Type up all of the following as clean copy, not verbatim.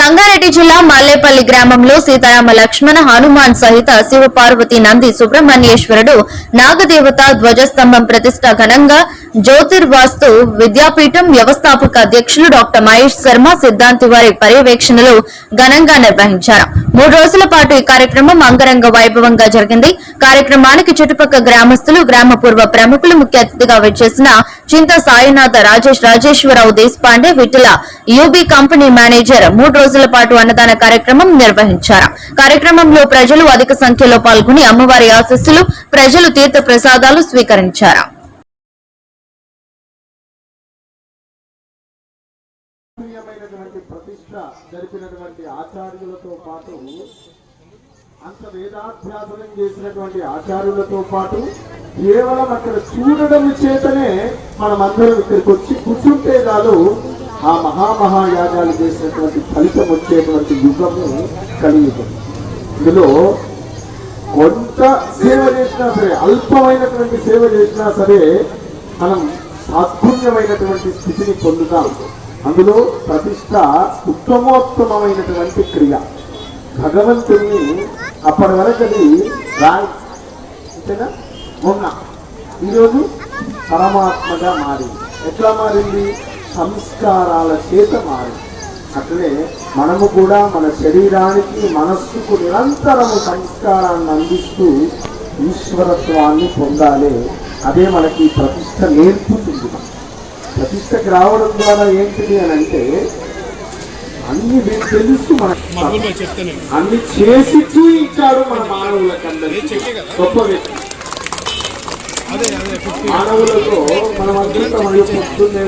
సంగారెడ్డి జిల్లా మల్లేపల్లి గ్రామంలో సీతారామ లక్ష్మణ హనుమాన్ సహిత శివ పార్వతి నంది సుబ్రహ్మణ్యేశ్వరుడు నాగదేవత ధ్వజస్తంభం ప్రతిష్ట ఘనంగా జ్యోతిర్వాస్తు విద్యాపీఠం వ్యవస్థాపక అధ్యక్షులు డాక్టర్ మహేష్ శర్మ సిద్ధాంతి వారి పర్యవేక్షణలో ఘనంగా నిర్వహించారు. 3 రోజుల పాటు ఈ కార్యక్రమం అంగరంగ వైభవంగా జరిగింది. కార్యక్రమానికి చుట్టుపక్కల గ్రామస్తులు, గ్రామ పూర్వ ప్రముఖులు ముఖ్య అతిథిగా విచ్చేసిన Chinta Sainatha Rajeshwararao Deshpande Vithala UB company manager 3 రోజుల పాటు అన్నదాన కార్యక్రమం నిర్వహించారు. కార్యక్రమంలో ప్రజలు అధిక సంఖ్యలో పాల్గొని అమ్మవారి ఆశీస్సులు, ప్రజలు తీర్థ ప్రసాదాలు స్వీకరించారు. అంత వేదాభ్యాసనం చేసినటువంటి ఆచార్యులతో పాటు కేవలం అక్కడ చూడడం చేతనే మనమందరం ఇక్కడికి వచ్చి కూర్చుంటే చాలు ఆ మహాయాగాలు చేసినటువంటి ఫలితం వచ్చేటువంటి యుగము కలియుగం. ఇందులో కొంత సేవ చేసినా సరే, అల్పమైనటువంటి సేవ చేసినా సరే మనం సాత్పుణ్యమైనటువంటి స్థితిని పొందుతాం. అందులో ప్రతిష్ట ఉత్తమోత్తమైనటువంటి క్రియ. భగవంతుణ్ణి అప్పటి వరకు అది అంతేనా మొన్న ఈరోజు పరమాత్మగా మారింది. ఎట్లా మారింది? సంస్కారాల చేత మారింది. అట్లనే మనము కూడా మన శరీరానికి, మనస్సుకు నిరంతరము సంస్కారాన్ని అందిస్తూ ఈశ్వరత్వాన్ని పొందాలి. అదే మనకి ప్రతిష్ట నేర్పుతుంది. ప్రతిష్టకు రావడం ద్వారా ఏంటిది అని అంటే అన్ని తెలుసు, మనకు అన్ని చేసి చూయించాడు మన మానవులకందరికీ. గొప్ప వ్యక్తి మానవులతో మనం అంతా పొద్దున్నే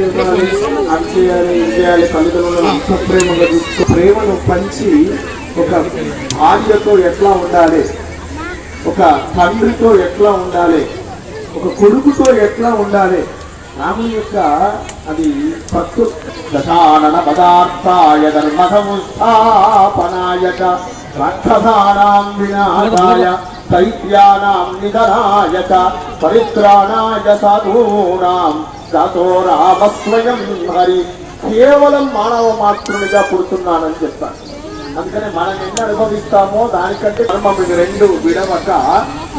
అది చేయాలి, ఇది చేయాలి, తల్లిదండ్రులను అంత ప్రేమగా చూస్తూ ప్రేమను పంచి ఒక భార్యతో ఎట్లా ఉండాలి, ఒక తండ్రితో ఎట్లా ఉండాలి, ఒక కొడుకుతో ఎట్లా ఉండాలి, రాముని యొక్క అది భక్తు దశానన పదార్థాయ ధర్మసంస్థాపనాయ రాక్షసానాం వినాశాయ దైత్యానాం నిధనాయ పరిత్రాణాయ సాధూనాం తతో రామ స్వయం హరి. కేవలం మానవ మాతృనిగా పుడుతున్నానని చెప్తాను. అందుకనే మనం ఎన్ని అనుభవిస్తామో దానికంటే మనం 2 విడవక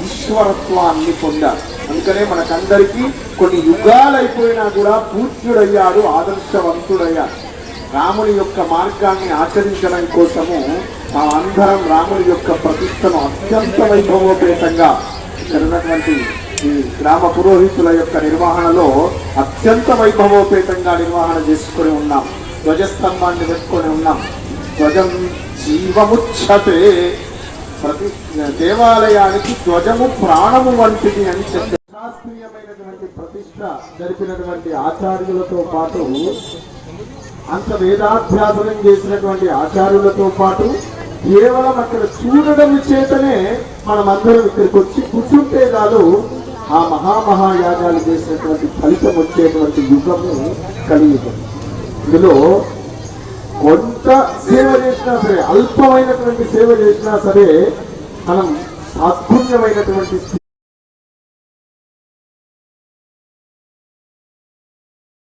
ఈశ్వరత్వాన్ని పొందాలి. అందుకనే మనకందరికీ కొన్ని యుగాలైపోయినా కూడా పూజ్యుడయ్యాడు, ఆదర్శవంతుడయ్యాడు. రాముని యొక్క మార్గాన్ని ఆచరించడం కోసము అందరం రాముని యొక్క ప్రతిష్టను అత్యంత వైభవోపేతంగా ఇక్కడ ఉన్నటువంటి ఈ గ్రామ పురోహితుల యొక్క నిర్వహణలో అత్యంత వైభవోపేతంగా నిర్వహణ చేసుకుని ఉన్నాం. ధ్వజస్తంభాన్ని పెట్టుకొని ఉన్నాం. ధ్వజం జీవముచ్ఛతే. ప్రతి దేవాలయానికి ధ్వజము ప్రాణము వంటిది అని చెప్పారు. శాస్త్రీయమైనటువంటి ప్రతిష్ట జరిపినటువంటి ఆచార్యులతో పాటు, అంత వేదాభ్యాసనం చేసినటువంటి ఆచార్యులతో పాటు కేవలం అక్కడ చూడడం చేతనే మనమందరం ఇక్కడికి వచ్చి కూర్చుంటే చాలు ఆ మహాయాగాలు చేసినటువంటి ఫలితం వచ్చేటువంటి యుగము కలియుగం. ఇందులో కొంత సేవ చేసినా సరే, అల్పమైనటువంటి సేవ చేసినా సరే మనం సాత్పుణ్యమైనటువంటి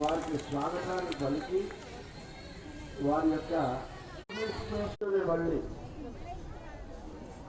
వారికి స్వాగతాన్ని పలికి వారి యొక్క